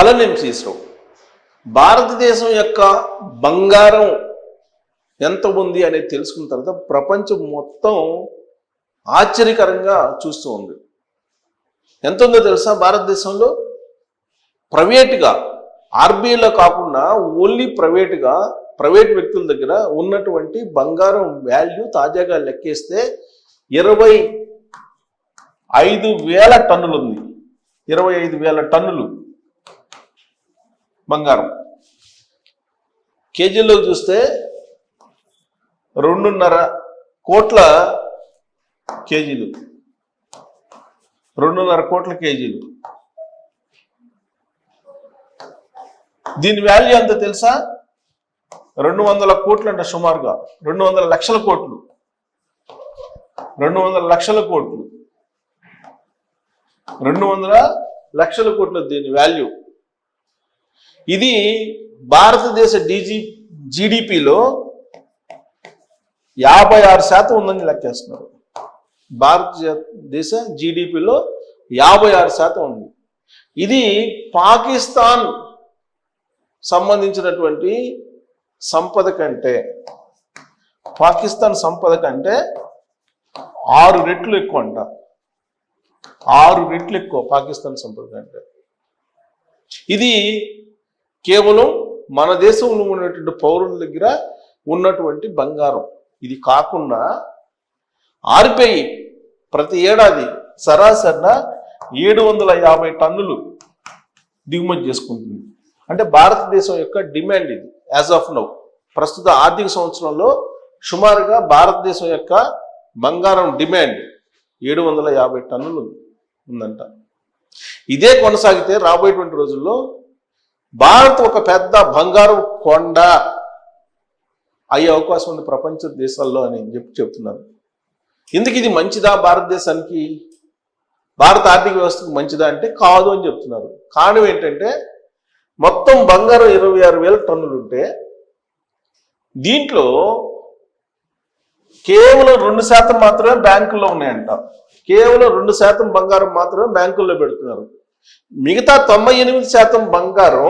Hello నేను శ్రీశ్రావు. భారతదేశం యొక్క బంగారం ఎంత ఉంది అనేది తెలుసుకున్న తర్వాత ప్రపంచం మొత్తం ఆశ్చర్యకరంగా చూస్తూ ఉంది. ఎంత ఉందో తెలుసా? భారతదేశంలో ప్రైవేట్గా, ఆర్బీఐలో కాకుండా ఓన్లీ ప్రైవేట్ వ్యక్తుల దగ్గర ఉన్నటువంటి బంగారం వాల్యూ తాజాగా లెక్కేస్తే 25,000 టన్నులు ఉంది. 25,000 టన్నులు బంగారం. కేజీలో చూస్తే 2.5 కోట్ల కేజీలు. 2.5 కోట్ల కేజీలు. దీని వాల్యూ ఎంత తెలుసా? 200 కోట్లు అంట. సుమారుగా 200 లక్షల కోట్లు. 200 లక్షల కోట్లు. 200 లక్షల కోట్లు దీని వాల్యూ. ఇది భారతదేశ జీడిపిలో 56% ఉందని లెక్కేస్తున్నారు. భారతదేశ జీడిపిలో 56% ఉంది. ఇది పాకిస్తాన్ సంబంధించినటువంటి సంపద కంటే 6 రెట్లు ఎక్కువ అంట. 6 రెట్లు ఎక్కువ పాకిస్తాన్ సంపద కంటే. ఇది కేవలం మన దేశంలో ఉన్నటువంటి పౌరుల దగ్గర ఉన్నటువంటి బంగారం. ఇది కాకుండా ఆర్బీఐ ప్రతి ఏడాది సరాసరిన 750 టన్నులు దిగుమతి చేసుకుంటుంది. అంటే భారతదేశం యొక్క డిమాండ్ ఇది. యాజ్ ఆఫ్ నౌ, ప్రస్తుత ఆర్థిక సంవత్సరంలో సుమారుగా భారతదేశం యొక్క బంగారం డిమాండ్ 750 టన్నులు ఉందంట. ఇదే కొనసాగితే రాబోయేటువంటి రోజుల్లో భారత్ ఒక పెద్ద బంగారం కొండ అయ్యే అవకాశం ఉంది ప్రపంచ దేశాల్లో అని చెప్తున్నారు. ఎందుకు ఇది మంచిదా భారతదేశానికి, భారత ఆర్థిక వ్యవస్థకు మంచిదా అంటే కాదు అని చెప్తున్నారు. కారణం ఏంటంటే మొత్తం బంగారం 26,000 టన్నులు ఉంటే దీంట్లో కేవలం 2% మాత్రమే బ్యాంకుల్లో ఉన్నాయంట. కేవలం 2% బంగారం మాత్రమే బ్యాంకుల్లో పెడుతున్నారు. మిగతా 98% బంగారం,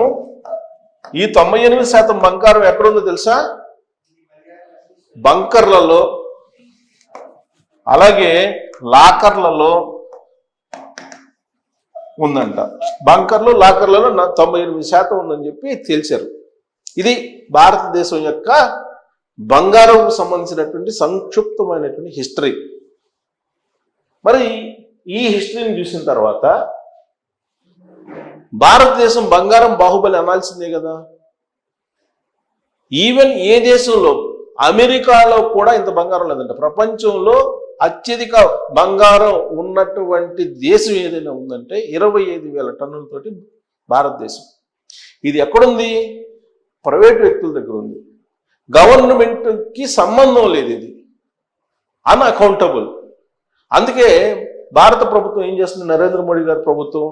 ఈ 98% బంగారం ఎక్కడుందో తెలుసా? బంకర్లలో, అలాగే లాకర్లలో ఉందంట. బంకర్లు, లాకర్లలో 98% ఉందని చెప్పి తెలిసారు. ఇది భారతదేశం యొక్క బంగారం సంబంధించినటువంటి సంక్షిప్తమైనటువంటి హిస్టరీ. మరి ఈ హిస్టరీని చూసిన తర్వాత భారతదేశం బంగారం బాహుబలి అనాల్సిందే కదా. ఈవెన్ ఏ దేశంలో, అమెరికాలో కూడా ఇంత బంగారం లేదంట. ప్రపంచంలో అత్యధిక బంగారం ఉన్నటువంటి దేశం ఏదైనా ఉందంటే 25,000 టన్నులతోటి భారతదేశం. ఇది ఎక్కడుంది? ప్రైవేట్ వ్యక్తుల దగ్గర ఉంది. గవర్నమెంట్కి సంబంధం లేదు. ఇది అన్అకౌంటబుల్. అందుకే భారత ప్రభుత్వం ఏం చేస్తుంది? నరేంద్ర మోడీ గారి ప్రభుత్వం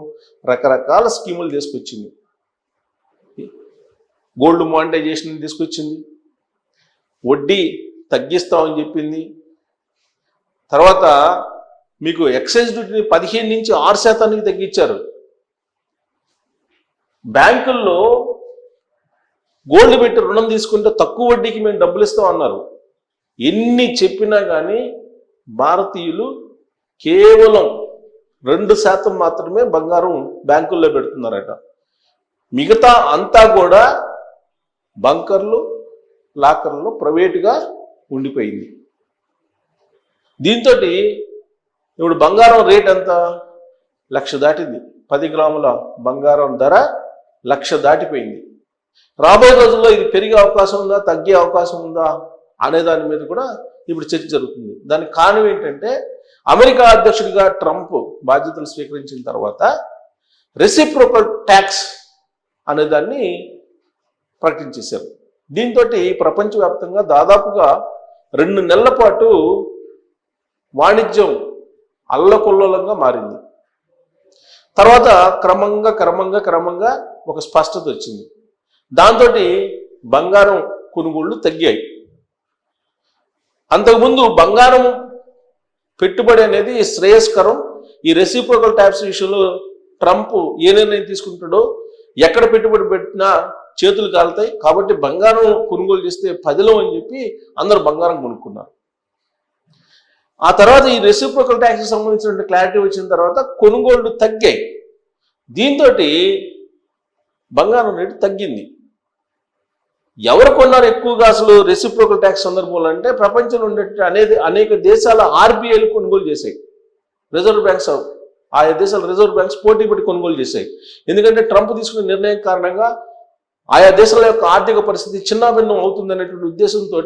రకరకాల స్కీములు తీసుకొచ్చింది. గోల్డ్ మానిటైజేషన్ తీసుకొచ్చింది, వడ్డీ తగ్గిస్తామని చెప్పింది. తర్వాత మీకు ఎక్సైజ్ డ్యూటీని 15 నుంచి 6% తగ్గించారు. బ్యాంకుల్లో గోల్డ్ పెట్టి రుణం తీసుకుంటే తక్కువ వడ్డీకి మేము డబ్బులు ఇస్తాం అన్నారు. ఎన్ని చెప్పినా కానీ భారతీయులు కేవలం 2% మాత్రమే బంగారం బ్యాంకుల్లో పెడుతున్నారట. మిగతా అంతా కూడా బంకర్లు, లాకర్లలో ప్రైవేటుగా ఉండిపోయింది. దీంతో ఇప్పుడు బంగారం రేట్ ఎంత? 1,00,000 దాటింది. 10 గ్రాముల బంగారం ధర 1,00,000 దాటిపోయింది. రాబోయే రోజుల్లో ఇది పెరిగే అవకాశం ఉందా, తగ్గే అవకాశం ఉందా అనే దాని మీద కూడా ఇప్పుడు చర్చ జరుగుతుంది. దానికి కారణం ఏంటంటే అమెరికా అధ్యక్షుడిగా ట్రంప్ బాధ్యతలు స్వీకరించిన తర్వాత రెసిప్రోకల్ ట్యాక్స్ అనే దాన్ని ప్రకటించేశారు. దీంతో ప్రపంచవ్యాప్తంగా దాదాపుగా 2 నెలల పాటు వాణిజ్యం అల్లకొల్లోలంగా మారింది. తర్వాత క్రమంగా ఒక స్పష్టత వచ్చింది. దాంతో బంగారం కొనుగోళ్లు తగ్గాయి. అంతకుముందు బంగారం పెట్టుబడి అనేది శ్రేయస్కరం. ఈ రెసిప్రోకల్ ట్యాక్స్ విషయంలో ట్రంప్ ఏ నిర్ణయం తీసుకుంటాడో ఎక్కడ పెట్టుబడి పెట్టినా చేతులు కాలుతాయి, కాబట్టి బంగారం కొనుగోలు చేస్తే పదిలో అని చెప్పి అందరూ బంగారం కొనుక్కున్నారు. ఆ తర్వాత ఈ రెసిప్రోకల్ ట్యాక్స్ సంబంధించిన క్లారిటీ వచ్చిన తర్వాత కొనుగోళ్లు తగ్గాయి. దీంతో బంగారం రేటు తగ్గింది. ఎవరు కొన్నారు ఎక్కువగా అసలు రెసిప్రోకల్ ట్యాక్స్ సందర్భంలో అంటే ప్రపంచంలో ఉండే అనేక దేశాల ఆర్బీఐలు కొనుగోలు చేశాయి. రిజర్వ్ బ్యాంక్స్, ఆయా దేశాల రిజర్వ్ బ్యాంక్స్ పోటీ పడి కొనుగోలు చేశాయి. ఎందుకంటే ట్రంప్ తీసుకున్న నిర్ణయం కారణంగా ఆయా దేశాల యొక్క ఆర్థిక పరిస్థితి చిన్నాభిన్నం అవుతుందనేటువంటి ఉద్దేశంతో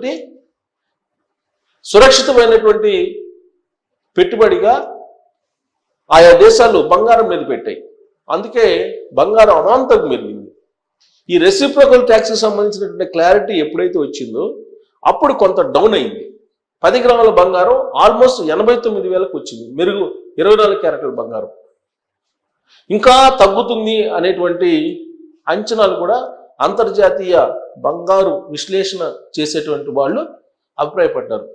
సురక్షితమైనటువంటి పెట్టుబడిగా ఆయా దేశాలు బంగారం మీద పెట్టాయి. అందుకే బంగారం అమాంతం పెరిగింది. ఈ రెసిప్రోకల్ ట్యాక్స్కి సంబంధించినటువంటి క్లారిటీ ఎప్పుడైతే వచ్చిందో అప్పుడు కొంత డౌన్ అయింది. 10 గ్రాముల బంగారం ఆల్మోస్ట్ 89,000కు వచ్చింది, మెరుగు 24 క్యారెట్ల బంగారం. ఇంకా తగ్గుతుంది అనేటువంటి అంచనాలు కూడా అంతర్జాతీయ బంగారు విశ్లేషణ చేసేటువంటి వాళ్ళు అభిప్రాయపడ్డారు.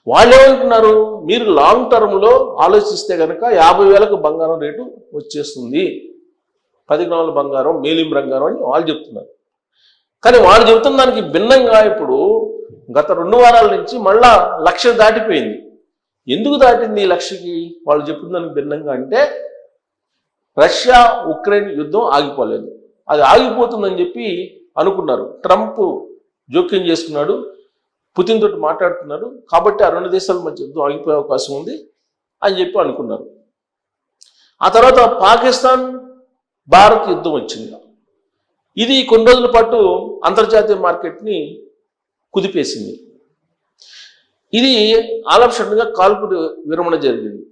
వాళ్ళు ఏమంటున్నారు, మీరు లాంగ్ టర్మ్లో ఆలోచిస్తే కనుక 50,000కు బంగారం రేటు వచ్చేస్తుంది, 10 గ్రాముల బంగారం మేలిం బంగారం అని వాళ్ళు చెప్తున్నారు. కానీ వాళ్ళు చెబుతున్న దానికి భిన్నంగా ఇప్పుడు గత 2 వారాల నుంచి మళ్ళా 1,00,000 దాటిపోయింది. ఎందుకు దాటింది 1,00,000కి? వాళ్ళు చెప్తున్న దానికి భిన్నంగా అంటే రష్యా ఉక్రెయిన్ యుద్ధం ఆగిపోలేదు, అది ఆగిపోతుందని చెప్పి అనుకున్నారు. ట్రంప్ జోక్యం చేసుకున్నాడు, పుతిన్ తోటి మాట్లాడుతున్నాడు, కాబట్టి ఆ 2 దేశాల మధ్య యుద్ధం ఆగిపోయే అవకాశం ఉంది అని చెప్పి అనుకున్నారు. ఆ తర్వాత పాకిస్తాన్ భారత్ యుద్ధం వచ్చింది. ఇది కొన్ని రోజుల పాటు అంతర్జాతీయ మార్కెట్ని కుదిపేసింది. ఇది ఆలస్యంగా కాల్పు విరమణ జరిగింది.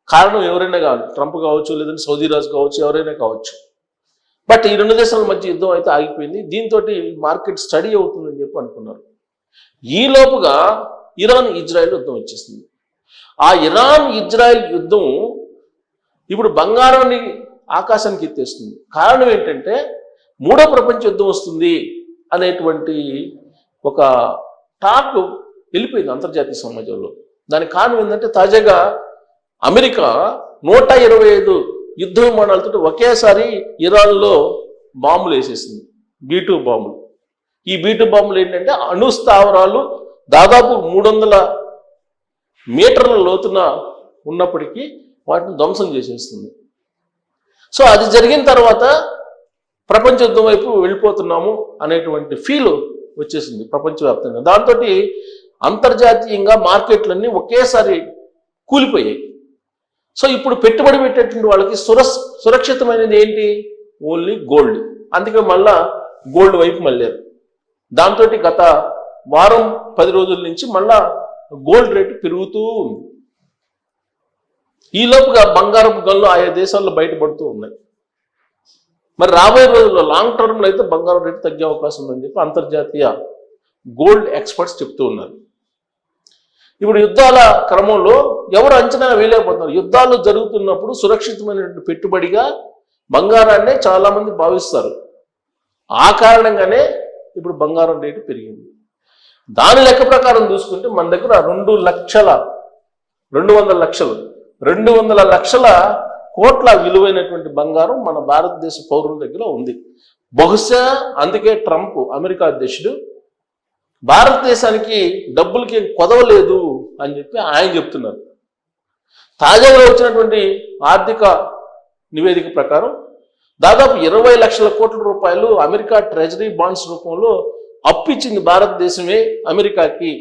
కారణం ఎవరైనా కావాలి, ట్రంప్ కావచ్చు, లేదంటే సౌదీ రాజు కావచ్చు, ఎవరైనా కావచ్చు. బట్ ఈ 2 దేశాల మధ్య యుద్ధం అయితే ఆగిపోయింది. దీంతో మార్కెట్ స్టడీ అవుతుందని చెప్పి అనుకున్నారు. ఈ లోపుగా ఇరాన్ ఇజ్రాయెల్ యుద్ధం వచ్చేసింది. ఆ ఇరాన్ ఇజ్రాయెల్ యుద్ధం ఇప్పుడు బంగారాన్ని ఆకాశానికి ఎత్తేస్తుంది. కారణం ఏంటంటే 3వ ప్రపంచ యుద్ధం వస్తుంది అనేటువంటి ఒక టాక్ వెళ్ళిపోయింది అంతర్జాతీయ సమాజంలో. దానికి కారణం ఏంటంటే తాజాగా అమెరికా 125 యుద్ధ విమానాలతో ఒకేసారి ఇరాన్లో బాంబులు వేసేసింది, B-2 బాంబులు. ఈ B-2 బాంబులు ఏంటంటే అణు స్థావరాలు దాదాపు 300 మీటర్ల లోతున ఉన్నప్పటికీ వాటిని ధ్వంసం చేసేస్తుంది. సో అది జరిగిన తర్వాత ప్రపంచ యుద్ధం వైపు వెళ్ళిపోతున్నాము అనేటువంటి ఫీల్ వచ్చేసింది ప్రపంచవ్యాప్తంగా. దాంతో అంతర్జాతీయంగా మార్కెట్లన్నీ ఒకేసారి కూలిపోయాయి. సో ఇప్పుడు పెట్టుబడి పెట్టేటువంటి వాళ్ళకి సురక్షితమైనది ఏంటి? Only gold. అందుకే మళ్ళా గోల్డ్ వైపు మళ్ళారు. దాంతో గత వారం 10 రోజుల నుంచి మళ్ళా గోల్డ్ రేటు పెరుగుతూ ఉంది. ఈ లోపుగా బంగారపు గనులు ఆయా దేశాల్లో బయటపడుతూ ఉన్నాయి. మరి రాబోయే రోజుల్లో లాంగ్ టర్మ్లో అయితే బంగారం రేటు తగ్గే అవకాశం ఉందని చెప్పి అంతర్జాతీయ గోల్డ్ ఎక్స్పర్ట్స్ చెప్తూ ఉన్నారు. ఇప్పుడు యుద్ధాల క్రమంలో ఎవరు అంచనా వేయలేకపోతున్నారు. యుద్ధాలు జరుగుతున్నప్పుడు సురక్షితమైనటువంటి పెట్టుబడిగా బంగారాన్నే చాలామంది భావిస్తారు. ఆ కారణంగానే ఇప్పుడు బంగారం రేటు పెరిగింది. దాని లెక్క ప్రకారం చూసుకుంటే మన దగ్గర 200 లక్షల కోట్ల విలువైనటువంటి బంగారం మన భారతదేశ పౌరుల దగ్గర ఉంది. బహుశా అందుకే ట్రంప్ అమెరికా అధ్యక్షుడు భారతదేశానికి డబ్బులకి కొదవలేదు అని చెప్పి ఆయన చెప్తున్నారు. తాజాగా వచ్చినటువంటి ఆర్థిక నివేదిక ప్రకారం దాదాపు 20 లక్షల కోట్ల రూపాయలు అమెరికా ట్రెజరీ బాండ్స్ రూపంలో అప్పిచ్చింది భారతదేశమే అమెరికాకి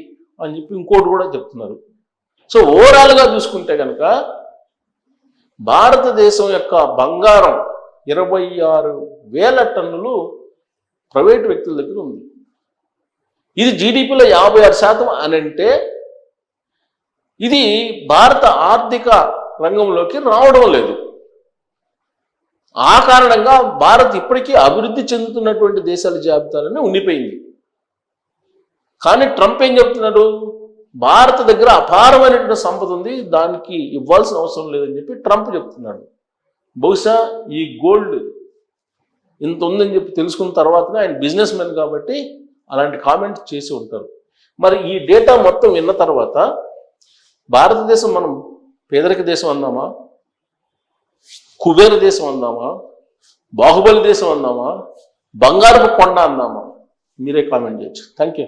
అని చెప్పి ఇంకోటి కూడా చెప్తున్నారు. సో ఓవరాల్గా చూసుకుంటే కనుక భారతదేశం యొక్క బంగారం 26,000 టన్నులు ప్రైవేటు వ్యక్తుల దగ్గర ఉంది. ఇది జీడిపిలో 56% అని అంటే ఇది భారత ఆర్థిక రంగంలోకి రావడం లేదు. ఆ కారణంగా భారత్ ఇప్పటికీ అభివృద్ధి చెందుతున్నటువంటి దేశాల జాబితాలోనే ఉండిపోయింది. కానీ ట్రంప్ ఏం చెప్తున్నాడు, భారత దగ్గర అపారమైనటువంటి సంపద ఉంది, దానికి ఇవ్వాల్సిన అవసరం లేదని చెప్పి ట్రంప్ చెప్తున్నాడు. బహుశా ఈ గోల్డ్ ఇంత ఉందని చెప్పి తెలుసుకున్న తర్వాతనే ఆయన బిజినెస్ మ్యాన్ కాబట్టి అలాంటి కామెంట్ చేసి ఉంటారు. మరి ఈ డేటా మొత్తం విన్న తర్వాత భారతదేశం మనం పేదరిక దేశం అందామా, కుబేర దేశం అందామా, బాహుబలి దేశం అందామా, బంగారపు కొండ అందామా? మీరే కామెంట్ చేయొచ్చు. Thank you.